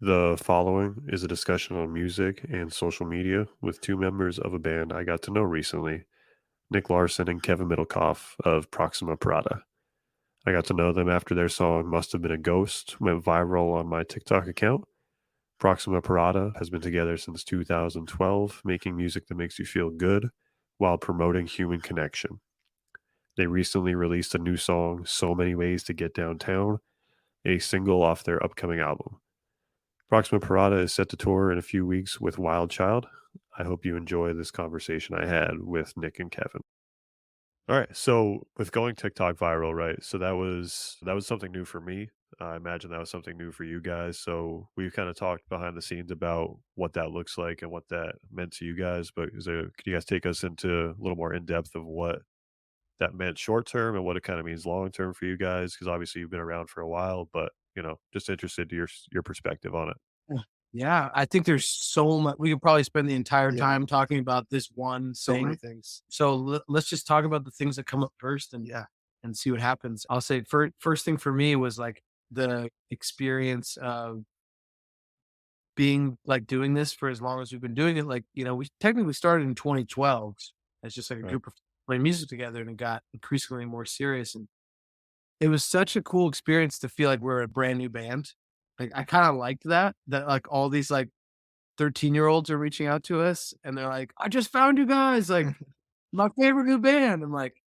The following is a discussion on music and social media with two members of a band I got to know recently, Nick Larson and Kevin Middlekauff of Proxima Parada. I got to know them after their song Must Have Been a Ghost went viral on my TikTok account. Proxima Parada has been together since 2012, making music that makes you feel good while promoting human connection. They recently released a new song, So Many Ways to Get Downtown, a single off their upcoming album. Proxima Parada is set to tour in a few weeks with Wild Child. I hope you enjoy this conversation I had with Nick and Kevin. All right, so with going TikTok viral, right? So that was something new for me. I imagine that was something new for you guys. So we've kind of talked behind the scenes about what that looks like and what that meant to you guys. But could you guys take us into a little more in depth of what that meant short term and what it kind of means long term for you guys? Because obviously you've been around for a while, but just interested to your perspective on it. Yeah. Yeah, I think there's so much we could probably spend the entire Yeah, time talking about this one so many thing. things. So let's just talk about the things that come up first and Yeah, see what happens. I'll say first thing for me was like the experience of being like doing this for as long as we've been doing it. Like, we technically started in 2012 as just like a Right. group of playing music together, and it got increasingly more serious. And it was such a cool experience to feel like we're a brand new band. Like I kind of liked that like all these like 13-year-olds are reaching out to us and they're like, "I just found you guys, like, my favorite new band." I'm like,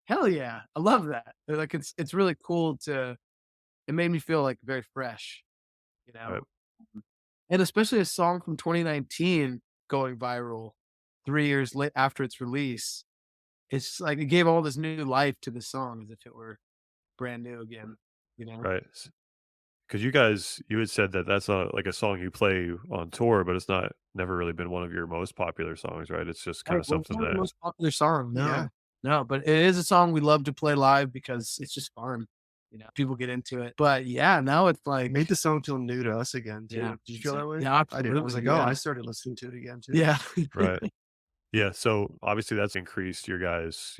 "Hell yeah, I love that." They're like, it's really cool to it made me feel, like, very fresh, you Right. know? And especially a song from 2019 going viral 3 years late after its release, it's like it gave all this new life to the song as if it were brand new again, you know? Right. Because you had said that that's not like a song you play on tour, but it's not never really been one of your most popular songs, right? It's just kind Right, of well, it's something not the that. most popular song, yeah. no. No, but it is a song we love to play live because it's just fun, people get into it. But yeah, now it's It like made the song feel new to us again yeah, too. Did you feel that way? yeah, I did. I was absolutely, like, "Oh, yeah. I started listening to it again too." Yeah. Right. Yeah. So obviously that's increased your guys,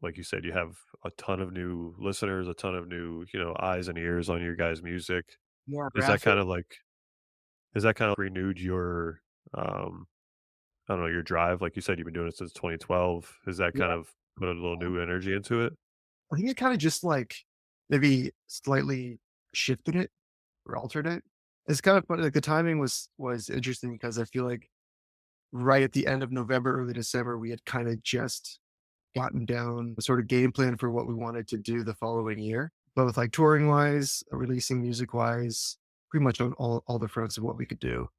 like you said, you have a ton of new listeners, a ton of new, eyes and ears on your guys' music. More Is that graphic. kind of like, has that kind of renewed your, I don't know, your drive? Like you said, you've been doing it since 2012. Has that Yeah, kind of put a little new energy into it? I think it kinda just, like, maybe slightly shifted it or altered it. It's kind of funny, like, the timing was interesting because I feel like right at the end of November, early December, we had kinda just gotten down a sort of game plan for what we wanted to do the following year, both, like, touring-wise, releasing music-wise, pretty much on all the fronts of what we could do,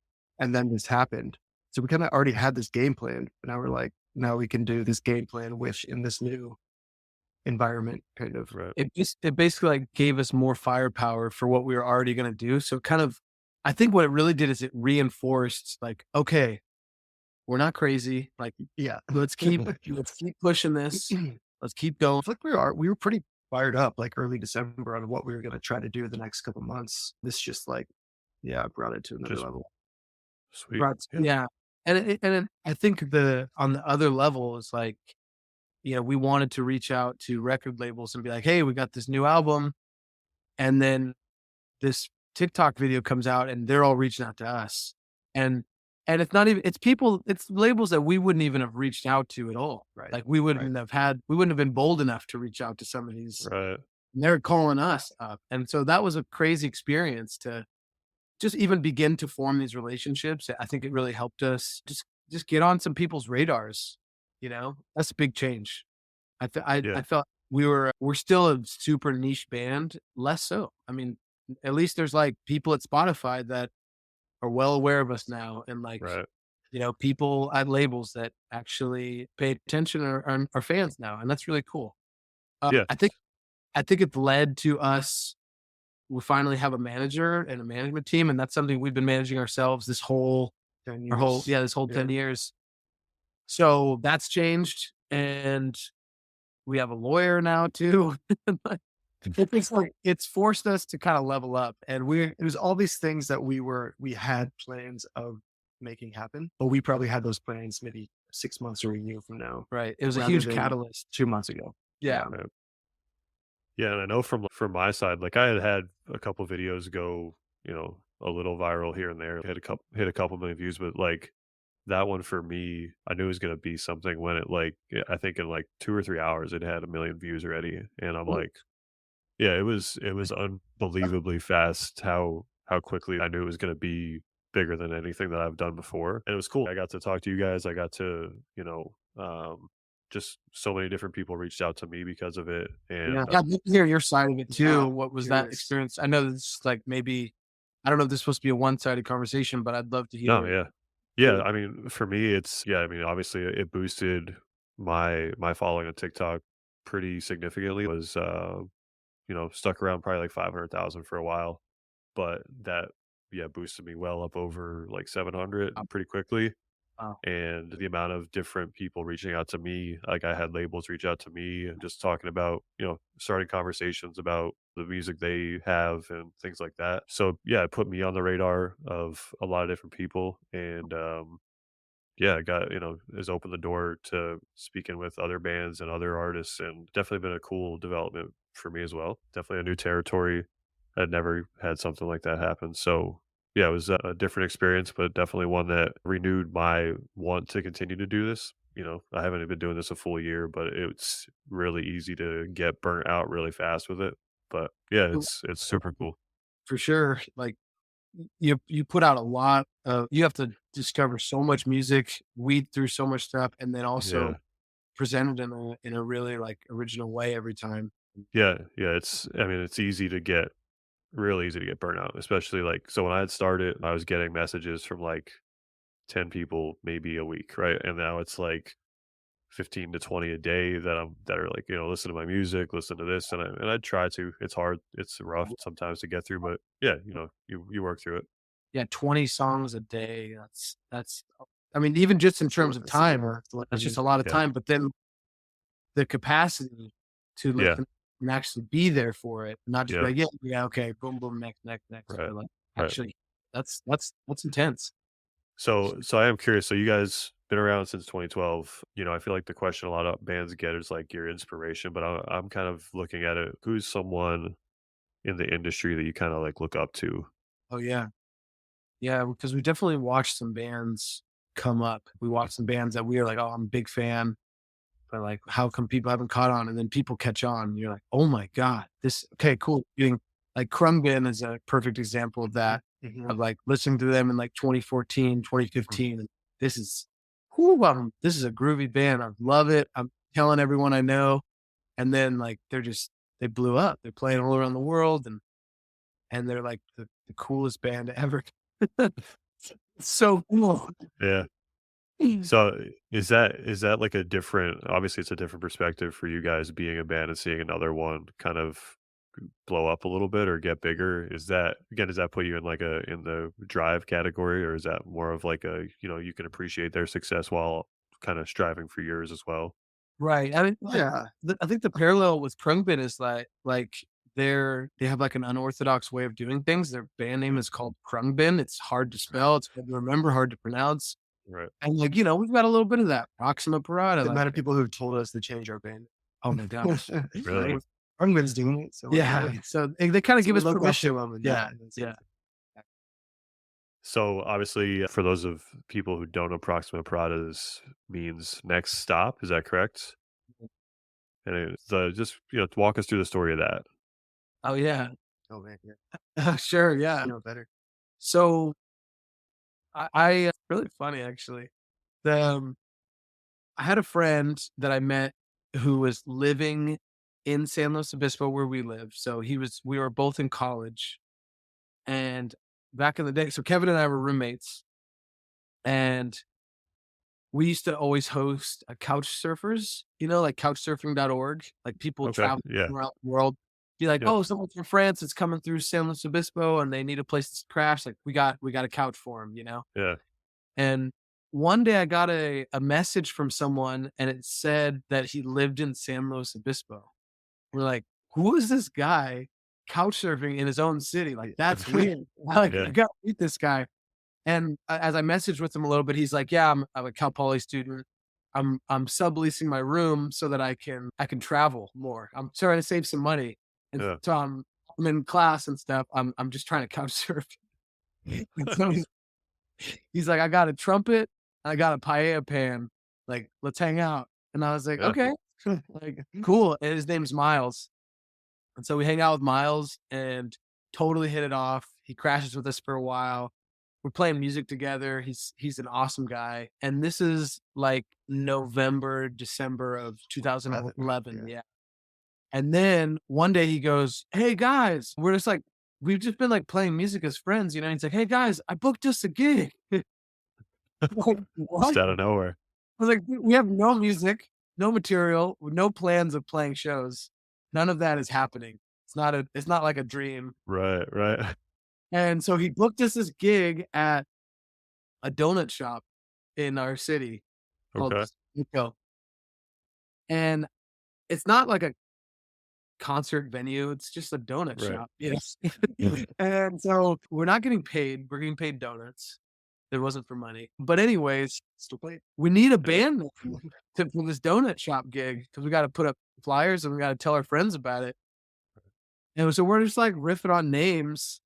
and then this happened. So we kinda already had this game plan, but now we're like, now we can do this game plan with in this new environment, kind of. Right. it basically, like, gave us more firepower for what we were already gonna do, so kind of I think what it really did is it reinforced, like, "Okay, we're not crazy, like, Yeah. let's keep pushing this, let's keep going." I feel like we were pretty fired up, like, early December on what we were gonna try to do the next couple months. This just, like, yeah, brought it to another Just level. sweet. Right, Yeah. yeah, and I think on the other level is, like, we wanted to reach out to record labels and be like, "Hey, we got this new album," and then this TikTok video comes out and they're all reaching out to us. And it's not even it's labels that we wouldn't even have reached out to at all. Right. Like Right. we wouldn't have been bold enough to reach out to some of these. Right. And they're calling us up. And so that was a crazy experience to just even begin to form these relationships. I think it really helped us just get on some people's radars, That's a big change. Yeah. I felt we're still a super niche band, less so. I mean, at least there's, like, people at Spotify that are well aware of us now and, like, Right. people at labels that actually pay attention are fans now, and that's really cool. Yeah. I think it led to us we finally have a manager and a management team, and that's something we've been managing ourselves 10 our whole years. yeah, this whole Yeah. 10 years. So that's changed, and we have a lawyer now too. It's like it's forced us to kinda level up, and It was all these things that we had plans of making happen, but we probably had those plans maybe 6 months or a year from now right, it was a rather huge than catalyst. 2 months ago. Yeah. Yeah. Right. Yeah, and I know from my side, like I had a couple videos go, a little viral here and there, hit a couple million views, but like that one for me, I knew it was gonna be something when it like I think in like 2 or 3 hours it had a million views already, and I'm Cool. like, yeah, it was unbelievably fast how quickly I knew it was gonna be bigger than anything that I've done before, and it was cool. I got to talk to you guys. I got to, just so many different people reached out to me because of it, Yeah. and Yeah, I'd love to hear your side of it Yeah, too. What was that curious. experience? I know this is like maybe I don't know if this is supposed to be a one-sided conversation, but I'd love to no, hear. yeah. Yeah, I mean, for me, it's yeah, I mean, obviously, it boosted my following on TikTok pretty significantly. Was, stuck around probably like 500,000 for a while, but that, yeah, boosted me well up over like 700 Oh, pretty quickly. wow. And the amount of different people reaching out to me, like I had labels reach out to me and just talking about, starting conversations about the music they have and things like that. So yeah, it put me on the radar of a lot of different people, and yeah, it got, has opened the door to speaking with other bands and other artists, and definitely been a cool development for me as well. Definitely a new territory. I'd never had something like that happen. So yeah, it was a different experience, but definitely one that renewed my want to continue to do this. I haven't even been doing this a full year, but it's really easy to get burnt out really fast with it. But yeah, it's super cool. For sure. Like you put out a lot of you have to discover so much music, weed through so much stuff, and then also Yeah. present it in a really like original way every time. Yeah. Yeah. I mean, it's easy to get real easy to get burnt out, especially like so when I had started, I was getting messages from like 10 people maybe a week, right? And now it's like 15 to 20 a day that are like, listen to my music, listen to this, and I try to. It's hard, it's rough sometimes to get through, but yeah, you work through it. Yeah, 20 songs a day. That's I mean, even just in terms of time, that's just a lot of Yeah. time. But then the capacity to Yeah. listen and actually be there for it, not just be Yeah. like, yeah, yeah, okay, boom, boom, next. Right. But like Right. actually that's intense. So I am curious. So you guys been around since 2012. I feel like the question a lot of bands get is like your inspiration, but I'm kind of looking at it. Who's someone in the industry that you kind of like look up to? Oh yeah. Yeah, because we definitely watched some bands come up. We watched some bands that we were like, "Oh, I'm a big fan," but like, how come people haven't caught on? And then people catch on, and you're like, "Oh my god, this okay, cool." Doing like Krungbin is a perfect example of that. Mhm. Of like listening to them in like 2014, Mhm. 2015, and this is, this is a groovy band. I love it. I'm telling everyone I know, and then like they blew up. They're playing all around the world, and they're like the coolest band ever. It's so cool. Yeah. So is that like a different, obviously it's a different perspective for you guys being a band and seeing another one kind of blow up a little bit or get bigger? Is that again, does that put you in like in the drive category, or is that more of like you can appreciate their success while kind of striving for yours as well? Right. I mean, Yeah. I think the parallel with Krungbin is like they have like an unorthodox way of doing things. Their band name is called Krungbin. It's hard to spell. It's hard to remember, hard to pronounce. Right. And like, we've got a little bit of that. Proxima Parada. The Like, amount of people who've told us to change our band. oh my gosh. Really? Right. Arngman's doing it, so Yeah. So they kind of so give we us look up permission. to him and Yeah. that's Yeah. So obviously for those of people who don't know, Proxima Parada's means next stop, is that correct? And the just walk us through the story of that. Oh yeah. Oh man, yeah. Sure. Yeah. You know better. So really funny actually. The I had a friend that I met who was living in San Luis Obispo where we live. So we were both in college. And back in the day, so Kevin and I were roommates and we used to always host a couch surfers, like couchsurfing.org. Like people Okay. travel Yeah. around the world, be like, Yep. oh, someone from France is coming through San Luis Obispo and they need a place to crash. Like we got a couch for them. Yeah. And one day I got a message from someone and it said that he lived in San Luis Obispo. We're like, who is this guy couch surfing in his own city? Like, that's weird. Like, Yeah. I gotta meet this guy. And as I messaged with him a little bit, he's like, yeah, I'm a Cal Poly student. I'm subleasing my room so that I can travel more. I'm trying to save some money. And Yeah. so I'm in class and stuff. I'm just trying to couch surf. And so he's like, I got a trumpet, I got a paella pan. Like, let's hang out. And I was like, Yeah. okay, like cool. And his name's Miles. And so we hang out with Miles and totally hit it off. He crashes with us for a while. We're playing music together. He's an awesome guy. And this is like November, December of 2011. Yeah. Yeah. And then one day he goes, hey guys, we're just like, we've just been like playing music as friends, you know. He's like, hey guys, I booked us a gig. Like, Just what? out of nowhere. I was like, we have no music, no material, no plans of playing shows. None of that is happening. It's not like a dream. Right, right. And so he booked us this gig at a donut shop in our city called Okay. Middlekauff. And it's not like a concert venue, it's just a donut Right. shop. Yes. And so we're not getting paid. We're getting paid donuts. It wasn't for money. But anyways, Still play. we need a band name for this donut shop gig because we got to put up flyers and we got to tell our friends about it. And so we're just like riffing on names,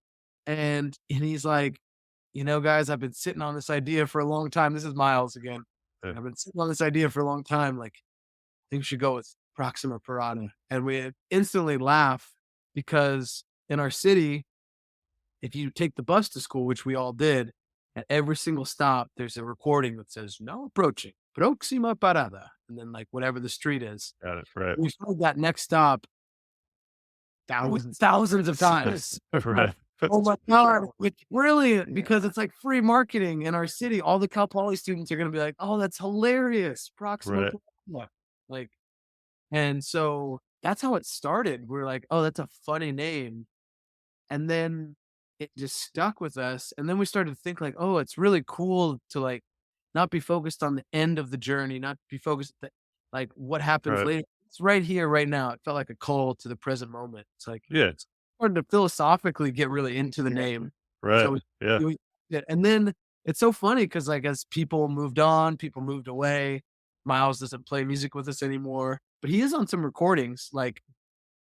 and he's like, you know, guys, I've been sitting on this idea for a long time. This is Miles again. Yeah. I've been sitting on this idea for a long time. Like, I think we should go with Proxima Parada. And we instantly laugh because in our city, if you take the bus to school, which we all did, at every single stop, there's a recording that says, now approaching Proxima Parada. And then, like, whatever the street is. Got it. Right. We've heard that next stop thousands of times. Right. Oh my God, it's brilliant because it's like free marketing in our city. All the Cal Poly students are going to be like, oh, that's hilarious. Proxima Right. Parada. Like, and so that's how it started. We're like, oh, that's a funny name. And then it just stuck with us. And then we started to think like, oh, it's really cool to like not be focused on the end of the journey, not be focused like what happens Right. later. It's right here, right now. It felt like a call to the present moment. It's like Yeah. it's hard to philosophically get really into the name. Right. So Yeah. and then it's so funny because like as people moved on, people moved away. Miles doesn't play music with us anymore, but he is on some recordings. Like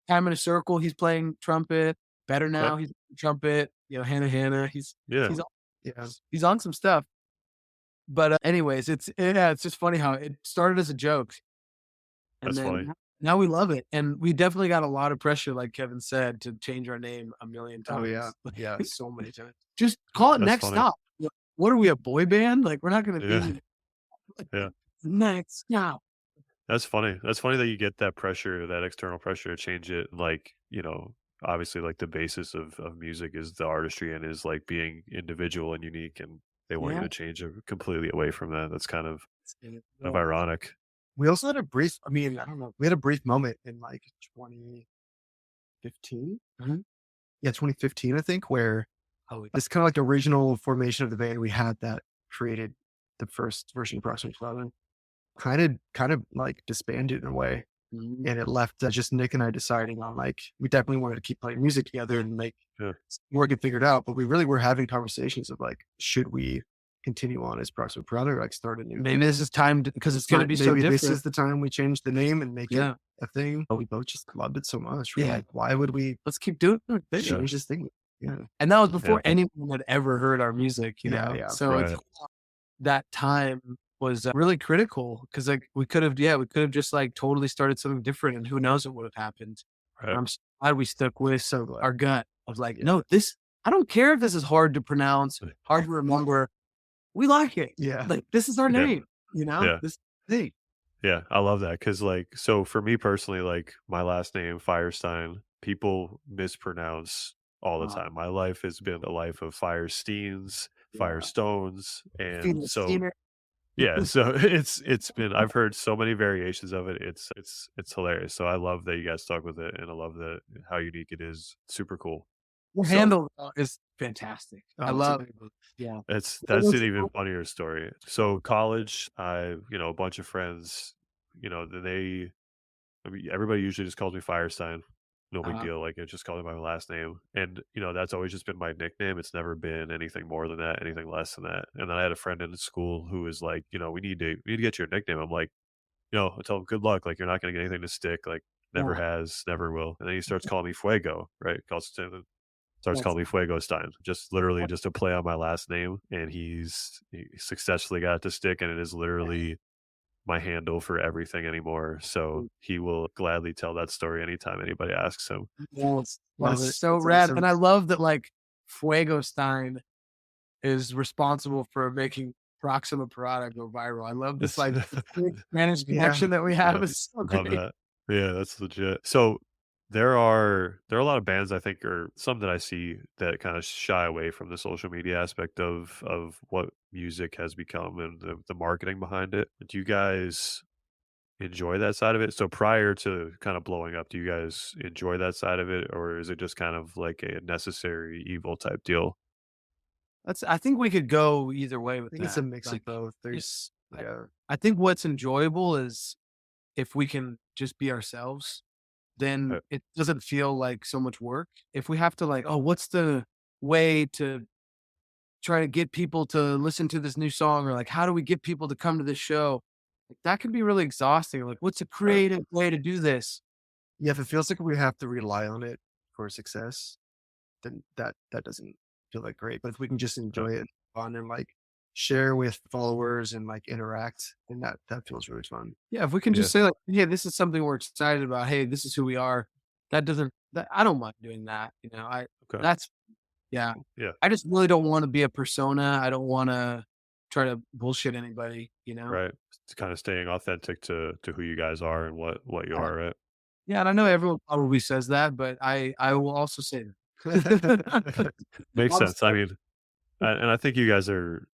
Time in a Circle, he's playing trumpet. Better Now, he's playing trumpet. You know, Hannah. Yeah. He's on some stuff. But anyways, it's just funny how it started as a joke, and That's then funny. now we love it, and we definitely got a lot of pressure, like Kevin said, to change our name a million times. Oh yeah. Yeah. So many times. Just call it That's Next funny. Stop. What are we, a boy band? Like we're not going to Yeah. be Yeah. Next Stop. That's funny. That's funny that you get that pressure, that external pressure to change it. Like, obviously like the basis of music is the artistry and is like being individual and unique, and they want you Yeah. to change it completely away from that. That's kind of Yeah. ironic. We also had a brief, I mean, I don't know, we had a brief moment in like 2015. Mhm. Yeah, 2015, I think, where Oh, this kind of like original formation of the band we had that created the first version of Proxima Parada kind of like disbanded in a way. mhm. And it left just Nick and I deciding on like, we definitely wanted to keep playing music together and make Yeah. more get figured out. But we really were having conversations of like, should we continue on as Proxima Parada or like start a new? Maybe this is time because it's going to be so maybe different. this is the time we change the name and make Yeah. it a thing. But we both just loved it so much. We're Yeah. like, why would we Let's keep doing it. change this thing? Yeah. And that was before Yeah. anyone had ever heard our music, you Yeah, know? yeah. So Right. that time was really critical because like we could have just like totally started something different and who knows what would have happened. Right. I'm so glad we stuck with So glad. our gut of like, Yeah. no, I don't care if this is hard to pronounce, hard to remember. We like it. Yeah. Like this is our Yeah. name, you know? Yeah. This thing. Yeah, I love that because, like, so for me personally, like, my last name, Firestein, people mispronounce all the Wow. time. My life has been a life of Firesteins, Yeah. Firestones, and Feeling so steamer. yeah, so it's been. I've heard so many variations of it. It's hilarious. So I love that you guys stuck with it, and I love that how unique it is. Super cool. Your So- handle is fantastic. I Oh, love it's amazing. yeah. That's was an even funnier story. So college, a bunch of friends, everybody usually just calls me Firestein. No big Uh-huh. deal. Like it just calls me by my last name. And, that's always just been my nickname. It's never been anything more than that, anything less than that. And then I had a friend in school who was like, we need to get your nickname. I'm like, I tell him good luck. Like you're not gonna get anything to stick. Like never Yeah. has, never will. And then he starts calling me Fuego, right? Calls it starts That's calling me Fuegostine, just literally just to play on my last name, and he successfully got it to stick, and it is literally my handle for everything anymore. So he will gladly tell that story anytime anybody asks him. yes, Love that's it. so That's rad. awesome. And I love that like Fuegostine is responsible for making Proxima Parada go viral. I love this like Spanish Yeah. connection that we have. Yeah, Is so love great. that. Yeah, that's legit. So there are a lot of bands I think, or some that I see that kind of shy away from the social media aspect of what music has become and the marketing behind it. Do you guys enjoy that side of it? So prior to kind of blowing up, do you guys enjoy that side of it, or is it just kind of like a necessary evil type deal? I think we could go either way I with think it's a that. mix of Like, both. it- There's I, yeah. I think what's enjoyable is if we can just be ourselves, then Uh, it doesn't feel like so much work. If we have to like, oh, what's the way to try to get people to listen to this new song, or like how do we get people to come to this show? Like that can be really exhausting. Like, what's a Right. creative way to do this? Yeah, if it feels like we have to rely on it for success, then that doesn't feel like great. But if we can just Uh, enjoy it fun and like share with followers and like interact, then that feels really fun. Yeah, if we can Yeah. just say like, "Hey, this is something we're excited about. Hey, this is who we are." I don't mind doing that, Okay. that's yeah. Yeah. I just really don't wanna be a persona. I don't wanna try to bullshit anybody, you know? Right. It's kind of staying authentic to who you guys are and what you Yeah. are, right? Yeah, and I know everyone probably says that, but I will also say that. Makes I'm sense. I sorry. mean, and I think you guys are,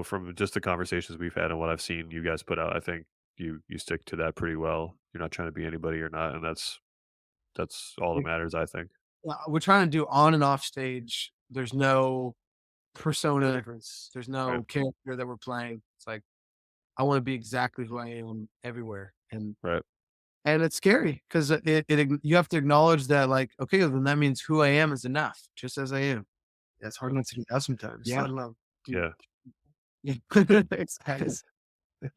from just the conversations we've had and what I've seen you guys put out, I think you stick to that pretty well. You're not trying to be anybody you're not, and that's all that matters, I think. We're trying to do on and off stage. There's no No persona. difference. There's Right. no character that we're playing. It's like I wanna be exactly who I am everywhere, Right. and it's scary 'cause you have to acknowledge that, like, okay, then that means who I am is enough, just as I am. Yeah, it's hard not to do that sometimes. Yeah. I don't know. Dude, Yeah. Yeah. It's guys.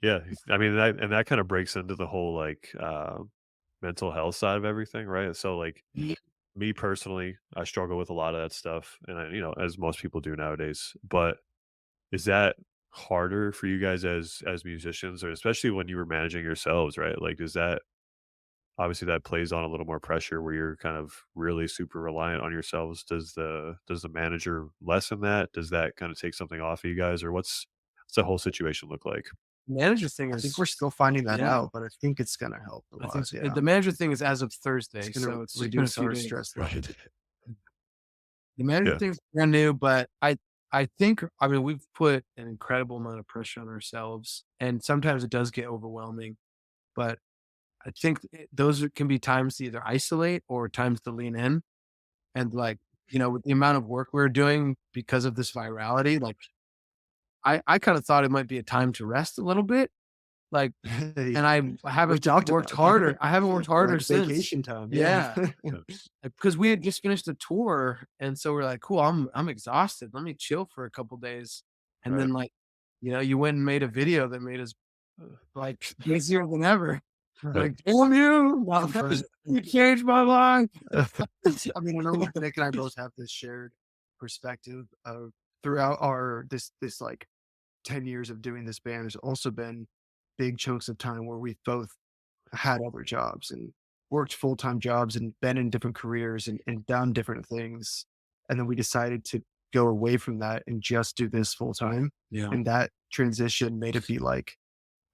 Yeah. I mean, that kind of breaks into the whole like mental health side of everything, right? So like me personally, I struggle with a lot of that stuff, and as most people do nowadays. But is that harder for you guys as musicians, or especially when you were managing yourselves, right? Like, is that obviously that plays on a little more pressure where you're kind of really super reliant on yourselves? Does the manager lessen that? Does that kind of take something off of you guys, or what's the whole situation look like? Manager thing I think is we're still finding that yeah, out, but I think it's gonna help a I think lot. Yeah. the manager thing is as of Thursday, It's gonna so it's been a reduce few our days. stress level. The manager Yeah. thing's brand new, but I think I mean, we've put an incredible amount of pressure on ourselves, and sometimes it does get overwhelming, but I think can be times to either isolate or times to lean in, and, like, with the amount of work we're doing because of this virality, like, I kinda thought it might be a time to rest a little bit, like, and I We haven't talked worked about harder. I haven't worked harder like since. vacation time. Yeah. Yeah. Because we had just finished a tour, and so we're like, "Cool, I'm exhausted. Let me chill for a couple days." And Right. then, like, you went and made a video that made us, like, busier than ever. Yeah. Like, "Damn you, you changed my life." I mean, I know Nick and I both have this shared perspective of throughout our this like 10 years of doing this band. There's also been big chunks of time where we've both had other jobs and worked full-time jobs and been in different careers and done different things. And then we decided to go away from that and just do this full time. Yeah. And that transition made it be like,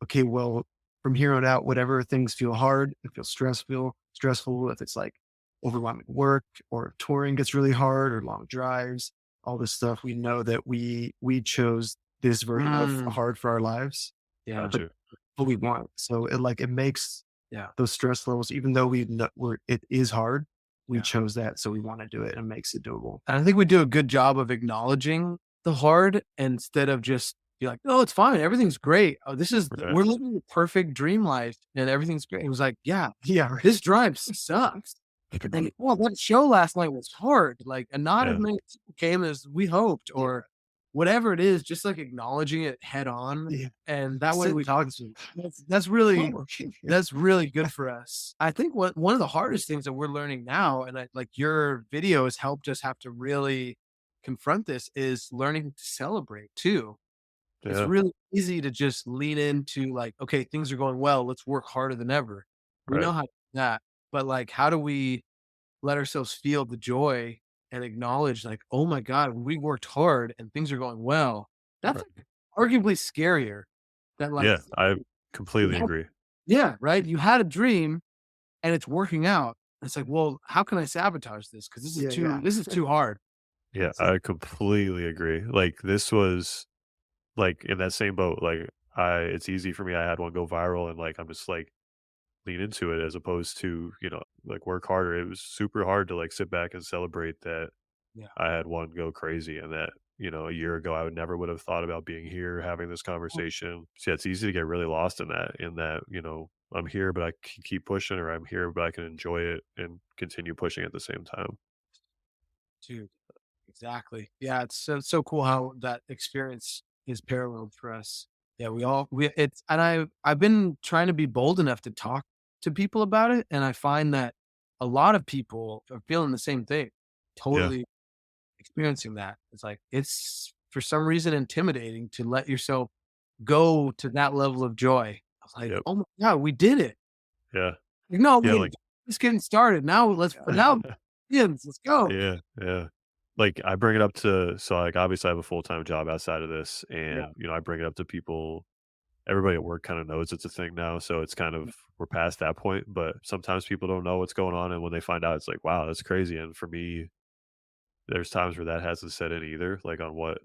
okay, well, from here on out, whatever things feel hard and feel stressful, if it's like overwhelming work or touring gets really hard or long drives, all this stuff, we know that we chose this version of Mm. hard for our lives, Yeah. Got you. what we want. So it makes Yeah. those stress levels, even though it is hard, we Yeah. chose that. So we want to do it and it makes it doable. And I think we do a good job of acknowledging the hard instead of just be like, "Oh, it's fine. Everything's great. Oh, Right. we're living the perfect dream life and everything's great." It was like, "Yeah, Yeah. Right. this drive sucks." And well, that show last night was hard. Like, and not as Yeah. many people came as we hoped, or whatever it is, just like acknowledging it head on. Yeah. And that way Sit we and talk to them. that's really Yeah. that's really good for us. I think one of the hardest things that we're learning now, and like your video has helped us have to really confront this, is learning to celebrate too. It's Yeah. really easy to just lean into like, okay, things are going well. Let's work harder than ever. We Right. know how to do that, but like, how do we let ourselves feel the joy and acknowledge like, oh my God, we worked hard and things are going well. That's Right. like arguably scarier than like, Yeah. I you completely had- agree. yeah, right. You had a dream and it's working out. It's like, well, how can I sabotage this? Cause Yeah, yeah. this is too hard. Yeah. So I completely agree. Like this was like in that same boat. Like it's easy for me. I had one go viral and like, I'm just like, lean into it as opposed to, like work harder. It was super hard to like sit back and celebrate that Yeah. I had one go crazy and that, a year ago I would have thought about being here having this conversation. So yeah, it's easy to get really lost in that, I'm here but I can keep pushing or I'm here but I can enjoy it and continue pushing at the same time. Dude, exactly. Yeah, it's so cool how that experience is paralleled for us. Yeah, we it's and I've been trying to be bold enough to talk to people about it, and I find that a lot of people are feeling the same thing, Yeah. totally experiencing that. It's like it's for some reason intimidating to let yourself go to that level of joy. I was like, Yep. oh my God, we did it. Yeah. Like, no, Yeah. wait, Like just getting started. Now now yeah, let's go. yeah. Yeah. Like I bring it up to so like obviously I have a full-time job outside of this Yeah. and I bring it up to people. Everybody at work kind of knows it's a thing now, so it's kind of we're past that point, but sometimes people don't know what's going on, and when they find out, it's like, "Wow, that's crazy," and for me, there's times where that hasn't set in either, like, on what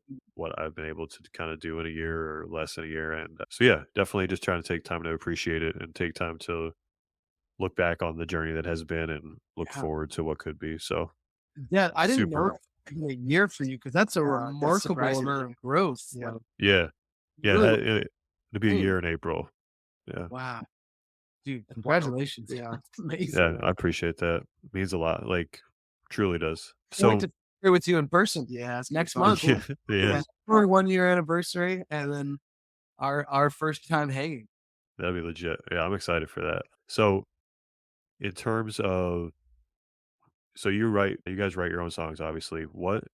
I've been able to kinda do in a year or less than a year, and, so, yeah, definitely just trying to take time to appreciate it and take time to look back on the journey that has been and look Yeah. forward to what could be, so Yeah, I didn't know super it was gonna be a year for you because that's a that's remarkable surprising. amount of growth. Yeah. Like, Yeah. Yeah, really, it'll be a hey, year in April. Yeah. wow, dude, That's wild. congratulations. Yeah. That's amazing. Yeah, I appreciate that. It means a lot, like, truly does. Can't wait So to here with you in person Yeah. It's next fun. month. yeah, yeah. Yeah, our 1 year anniversary, and then our first time hanging. That'd be legit. Yeah, I'm excited for that. So, in terms of, so you guys write your own songs, obviously. What,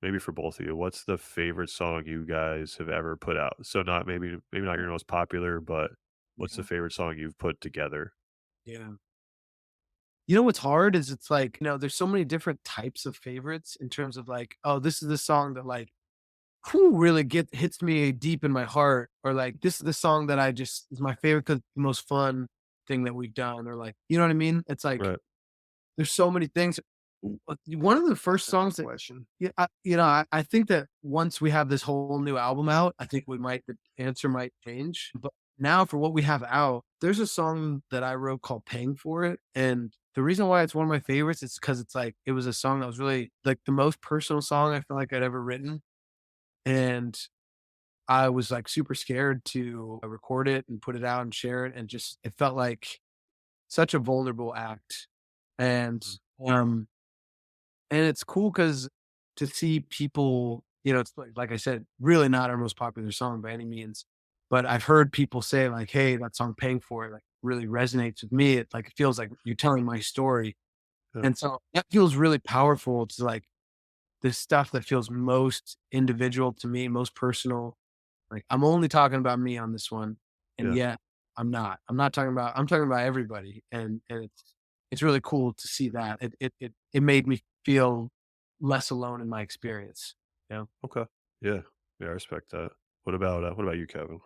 maybe for both of you, what's the favorite song you guys have ever put out? So, not maybe not your most popular, but what's the Yeah. favorite song you've put together? Yeah. You know what's hard is it's like, there's so many different types of favorites in terms of like, oh, this is the song that like whew, really hits me deep in my heart, or like this is the song that I just is my favorite because the most fun thing that we've done, or like you know what I mean? It's like Right. there's so many things. One of the first songs that Question. yeah, I think that once we have this whole new album out, I think the answer might change. But now for what we have out, there's a song that I wrote called Paying for It. And the reason why it's one of my favorites is because it's like it was a song that was really like the most personal song I feel like I'd ever written. And I was like super scared to record it and put it out and share it. And just it felt like such a vulnerable act. And um and it's cool because to see people, it's like I said, really not our most popular song by any means. But I've heard people say like, "Hey, that song Paying For It like really resonates with me. It feels like you're telling my story." Yeah. And so that feels really powerful. It's like this stuff that feels most individual to me, most personal. Like I'm only talking about me on this one. And Yeah. yet I'm not. I'm talking about everybody. And it's really cool to see that. It made me feel less alone in my experience. Yeah. Okay. Yeah. Yeah, I respect that. What about you, Kevin?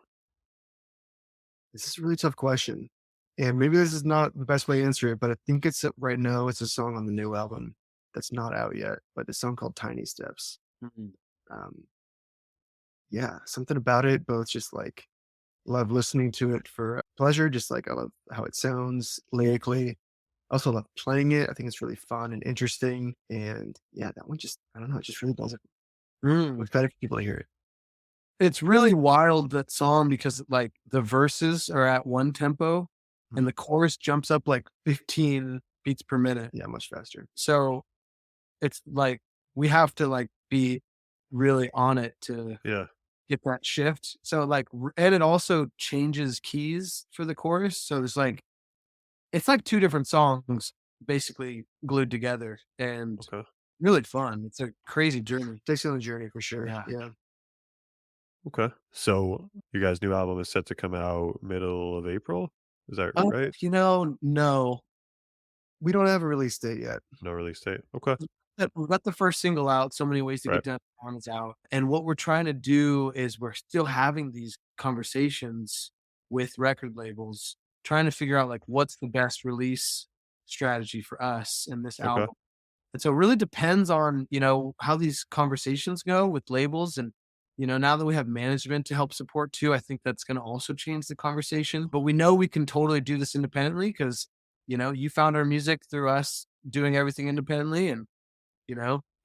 This is a really tough question. And maybe this is not the best way to answer it, but I think right now it's a song on the new album that's not out yet, but it's a song called Tiny Steps. Mhm. Um, yeah, something about it, both just like love listening to it for pleasure, just like I love how it sounds lyrically. I also love playing it. I think it's really fun and interesting. And yeah, that one just, I don't know, it just really does it. I'm Mm. excited for people to hear it. It's really wild that song because like the verses are at one tempo and the chorus jumps up like 15 beats per minute. Yeah, much faster. So it's like we have to like be really on it to Yeah. get that shift. So like, and it also changes keys for the chorus. So there's like, it's like two different songs basically glued together and Okay. really fun. It's a crazy journey. Takes you on a journey for sure. Yeah. Yeah. Okay. So your guys' new album is set to come out middle of April. Is that right? No. We don't have a release date yet. No release date. Okay. We've got the first single out, So Many Ways to Right. Get Down on is out. And what we're trying to do is we're still having these conversations with record labels, trying to figure out like what's the best release strategy for us in this Okay. album. And so it really depends on, how these conversations go with labels. And, now that we have management to help support too, I think that's going to also change the conversation. But we know we can totally do this independently because, you found our music through us doing everything independently. And,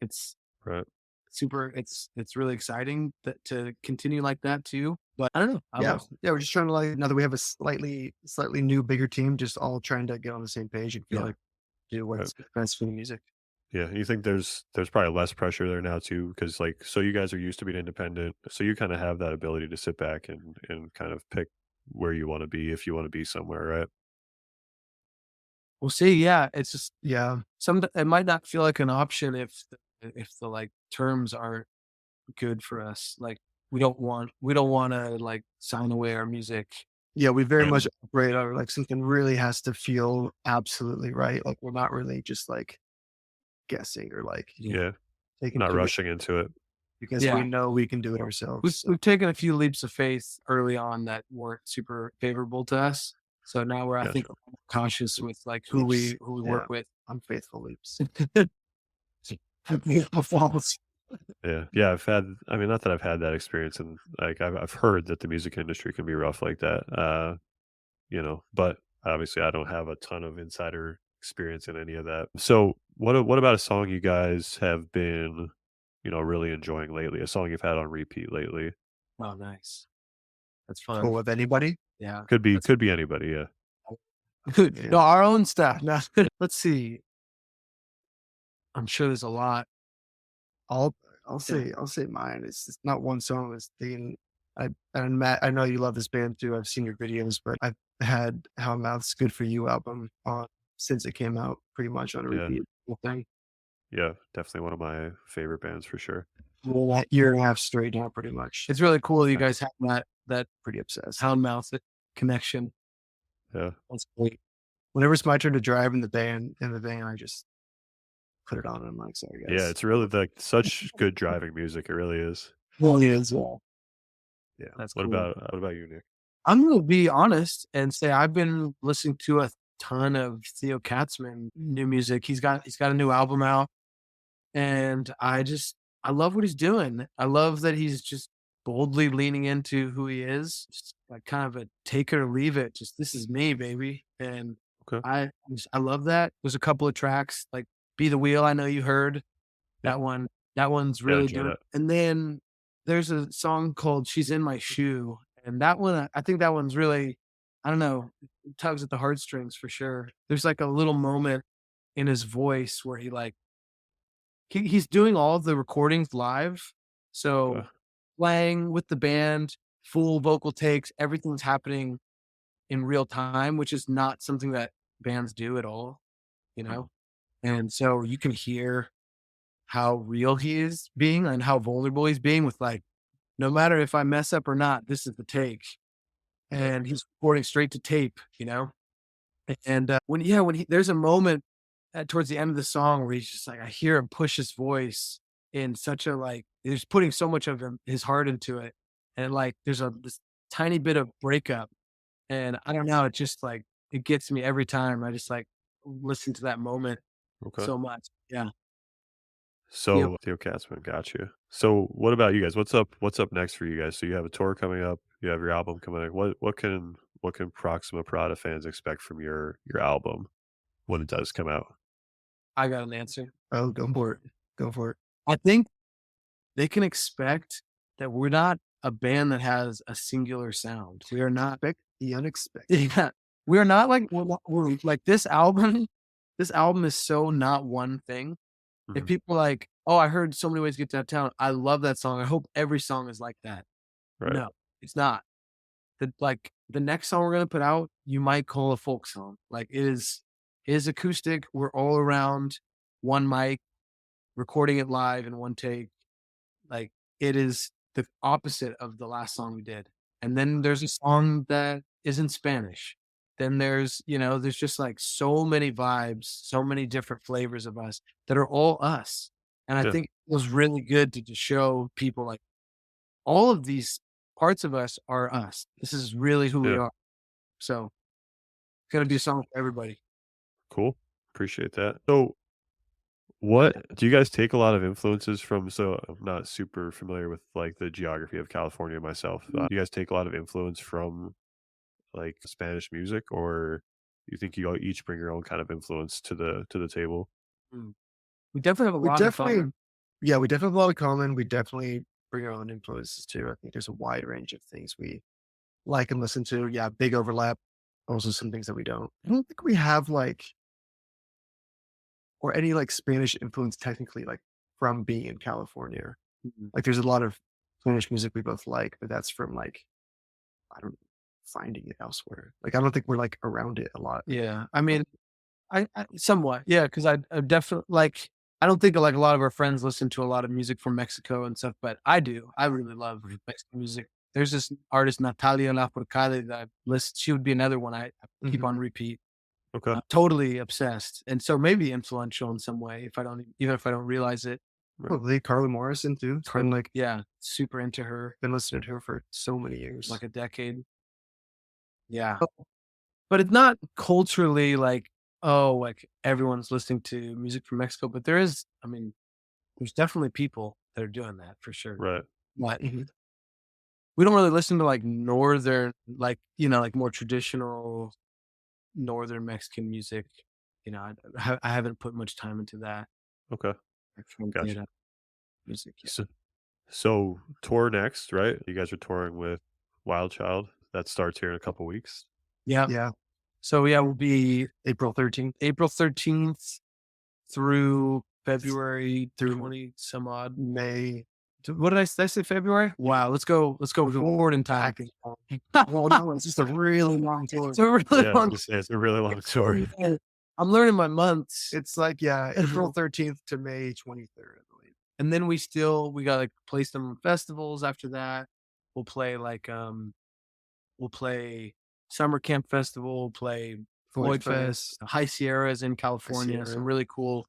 it's Right. it's really exciting to continue like that too. But I don't know. Yeah. We're just trying to now that we have a slightly new, bigger team, just all trying to get on the same page and feel Yeah. like do what's best for the music. Yeah. You think there's probably less pressure there now too, because like so you guys are used to being independent, so you kind of have that ability to sit back and kind of pick where you want to be if you want to be somewhere, right? We'll see. Yeah. It's just Yeah. it might not feel like an option if the like terms aren't good for us. Like we don't want to like sign away our music. Yeah, we very Right. much operate on like something really has to feel absolutely right. Like we're not really just like guessing or like Yeah. taking Not too much rushing into it. because Yeah. we know we can do it ourselves. We've taken a few leaps of faith early on that weren't super favorable to us. So now we're, I think, cautious with like who we work with. Unfaithful leaps. Yeah. Yeah. I mean, not that I've had that experience, and like I've heard that the music industry can be rough like that. But obviously I don't have a ton of insider experience in any of that. So what about a song you guys have been, really enjoying lately? A song you've had on repeat lately? Oh, nice. That's fun. Cool with anybody? Yeah. Could be anybody, yeah. No, our own stuff. No. Let's see. I'm sure there's a lot. I'll say mine. It's not one song. It's and Matt, I know you love this band too. I've seen your videos, but I've had How Mouth's Good For You album on since it came out, pretty much on a Yeah. repeat whole thing. Yeah, definitely one of my favorite bands for sure. Well, that year and a half straight now, pretty much. It's really cool you guys have that Pretty obsessed. Houndmouth connection. Yeah. That's great. Whenever it's my turn to drive in the van, I just put it on and I'm like, sorry guys. Yeah, it's really like such good driving music. It really is. Well, yeah, as well. Yeah. That's what cool. about you, Nick? I'm gonna be honest and say I've been listening to a ton of Theo Katzman new music. He's got a new album out, and I love what he's doing. I love that he's just boldly leaning into who he is, just like kind of a take it or leave it. Just this is me, baby, and Okay. I love that. There's a couple of tracks like "Be the Wheel." I know you heard that one. That one's really enjoy good. that. And then there's a song called "She's in My Shoe," and that one I think that one's really, I don't know, tugs at the heartstrings for sure. There's like a little moment in his voice where he like he's doing all of the recordings live. So Okay. playing with the band, full vocal takes, everything's happening in real time, which is not something that bands do at all, you know? And so you can hear how real he is being and how vulnerable he's being with like, no matter if I mess up or not, this is the take. And he's recording straight to tape, And there's a moment towards the end of the song where he's just like, I hear him push his voice in such a like, he's putting so much of his heart into it. And like, there's this tiny bit of breakup. And I don't know, it just like, it gets me every time. I just like listen to that moment Okay. so much. Yeah. So Theo Katzman, got you. So what about you guys? What's up next for you guys? So you have a tour coming up, you have your album coming up. What can Proxima Parada fans expect from your album when it does come out? I got an answer. Oh, go for it. Go for it. I think they can expect that we're not a band that has a singular sound. We are not Expect the unexpected. Yeah, we're not like we're like this album. This album is so not one thing. If Mhm. people are like, oh, I heard So Many Ways to Get Downtown. I love that song. I hope every song is like that. Right. No, it's not. The next song we're gonna put out, you might call a folk song. Like it is acoustic. We're all around one mic, recording it live in one take. Like it is the opposite of the last song we did. And then there's a song that is in Spanish. Then there's, there's just like so many vibes, so many different flavors of us that are all us. And I Yeah. think it was really good to just show people like all of these parts of us are us. This is really who we Yeah. are. So it's gonna be a song for everybody. Cool. Appreciate that. So, what do you guys take a lot of influences from? So, I'm not super familiar with like the geography of California myself. Do you guys take a lot of influence from like Spanish music, or you think you all each bring your own kind of influence to the table? Mm. We definitely have a We lot of definitely, fun. yeah, we definitely have a lot of common. We definitely bring our own influences too. I think there's a wide range of things we like and listen to. Yeah, big overlap. Also, some things that we don't. I don't think we have like or any like Spanish influence technically, like from being in California. Mhm. Like, there's a lot of Spanish music we both like, but that's from like I don't know, finding it elsewhere. Like, I don't think we're like around it a lot. Yeah. I mean, I somewhat, yeah, because I definitely like. I don't think like a lot of our friends listen to a lot of music from Mexico and stuff, but I do. I really love Mexican music. There's this artist Natalia Lafourcade that I listen. She would be another one I keep on repeat. Okay. I'm totally obsessed, and so maybe influential in some way if I don't even if I don't realize it. Right. Probably Carly Morrison too. It's been like Yeah, super into her, been listening to her for so many years. like a decade. Yeah, but it's not culturally like, oh, like everyone's listening to music from Mexico, but there is. I mean, there's definitely people that are doing that for sure. Right. But Mhm. we don't really listen to like northern, like like more traditional northern Mexican music. I haven't put much time into that. Okay. Like from Gotcha. data music. Yeah. So tour next, right? You guys are touring with Wild Child. That starts here in a couple weeks. Yeah. Yeah, So yeah, we'll be April 13th. April 13th through February through 20 some odd. May. What did I say? February? Wow. Let's go forward in time. Well, no, it's just a really long tour. It's a really Yeah, I was long. gonna say, it's a really long tour. I'm learning my months. It's like, yeah, April 13th to May 23rd, I believe. And then we got like play some festivals after that. We'll play we'll play Summer Camp Festival, we'll play Floyd Fest, High Sierras in California, some Sierra. really cool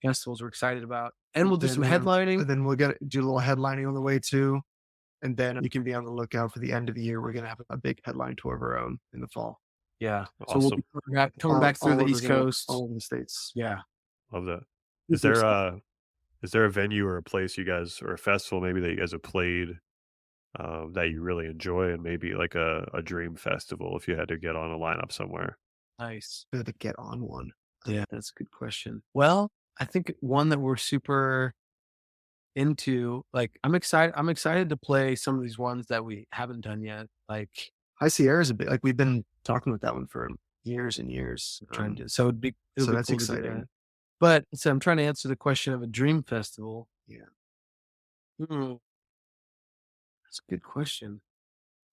festivals we're excited about. And we'll do some And headlining. then we'll do a little headlining on the way too. And then you can be on the lookout for the end of the year. We're going to have a big headline tour of our own in the fall. Yeah. So we'll be Awesome. coming back through All the over East Coast. all over the States. Yeah. Love that. Super Is there a venue or a place you guys or a festival maybe that you guys have played that you really enjoy, and maybe like a dream festival if you had to get on a lineup somewhere? nice. To get on one. Yeah, that's a good question. Well, I think one that we're super into, like I'm excited to play some of these ones that we haven't done yet. Like High Sierra is a bit like we've been talking about that one for years and years. trying to so it'd so be that's cool to do exciting. that. But so I'm trying to answer the question of a dream festival. Yeah. Hmm, that's a good question.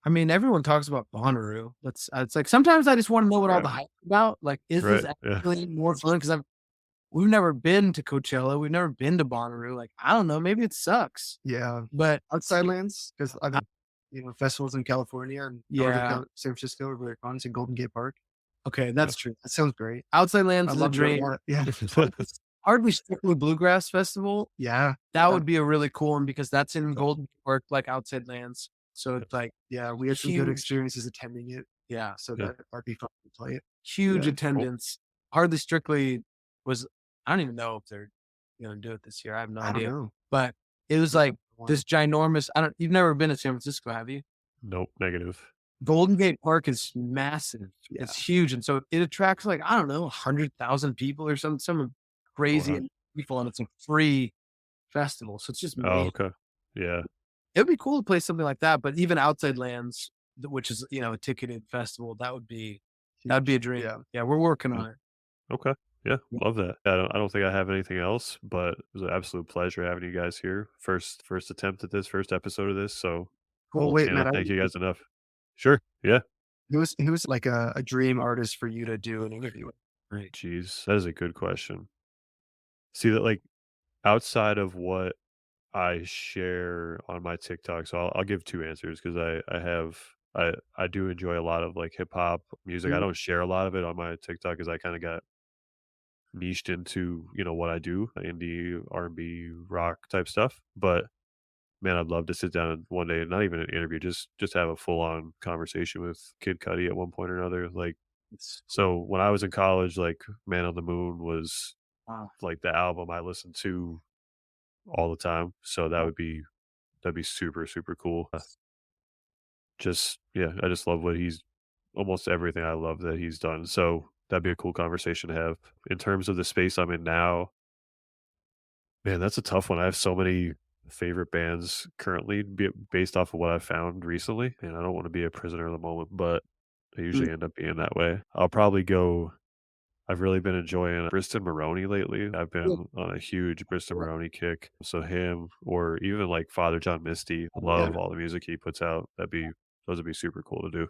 I mean, everyone talks about Bonnaroo. It's like sometimes I just want to know what all the Right. hype about. Like, is this Right. Yeah. actually more fun? Because we've never been to Coachella, we've never been to Bonnaroo. Like, I don't know, maybe it sucks. Yeah. But Outside lands, because I think, festivals in California and northern yeah, San Francisco are very fun. In Golden Gate Park. okay, that's true. That sounds great. Outside Lands I'd is a love to go to dream. one. Yeah. Hardly Strictly Bluegrass Festival. Yeah. That would be a really cool one because that's in Golden Park, like Outside Lands. So it's like, Yeah. We had some huge. good experiences attending it. Yeah, So Yeah. that might be fun to play it. huge Yeah. attendance. Hardly Strictly was. I don't even know if they're gonna do it this year. I have no I don't idea. know. But it was like Wow. this ginormous. You've never been to San Francisco, have you? Nope. Negative. Golden Gate Park is massive. Yeah. It's huge, and so it attracts like I don't know 100,000 people or some crazy Wow. people, and it's a free festival. So it's just Oh, me. okay. Yeah. It would be cool to play something like that, but even Outside Lands, which is a ticketed festival, that'd be a dream. Yeah. Yeah, we're working Yeah. on it. Okay. Yeah, love that. I don't think I have anything else, but it was an absolute pleasure having you guys here. First attempt at this, first episode of this. So Well, wait, Matt, cannot thank you guys enough. Sure. Yeah. who's like a dream artist for you to do an interview with? Right. Jeez, that is a good question. See that like outside of what I share on my TikTok, so I'll give two answers because I do enjoy a lot of like hip hop music. I Mm, don't share a lot of it on my TikTok because I kind of got niched into what I do, indie R&B rock type stuff. But man, I'd love to sit down one day, not even an interview, just have a full on conversation with Kid Cudi at one point or another. Like, it's so when I was in college, like Man on the Moon was wow. like the album I listened to all the time. So Wow. that'd be super super cool. Just yeah, I just love what he's almost everything I love that he's done. So that'd be a cool conversation to have. In terms of the space I'm in now, man, that's a tough one. I have so many favorite bands currently based off of what I found recently, and I don't want to be a prisoner of the moment, but I Mm, usually end up being that way. I'll probably go. I've really been enjoying Briston Maroney lately. I've yeah, been on a huge Briston yeah, Maroney kick. So him or even like Father John Misty, yeah, love all the music he puts out. Those would be super cool to do.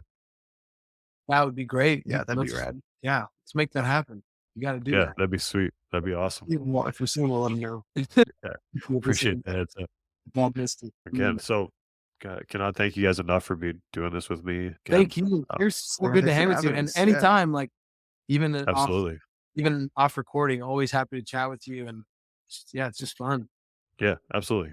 That would be great. yeah, that'd be Let's rad. yeah, let's make that happen. You got to do Yeah, that. that'd be sweet. That'd be awesome. If we see him, we'll let him know. Yeah, We'll visit appreciate him. that heads up Bob Misty. again. So, cannot thank you guys enough for doing this with me again. Thank you. Uh, You're so Yeah, good to thanks for hang with you. having And us. Yeah. anytime, like even absolutely. even off recording, always happy to chat with you. And yeah, it's just fun. Yeah, absolutely.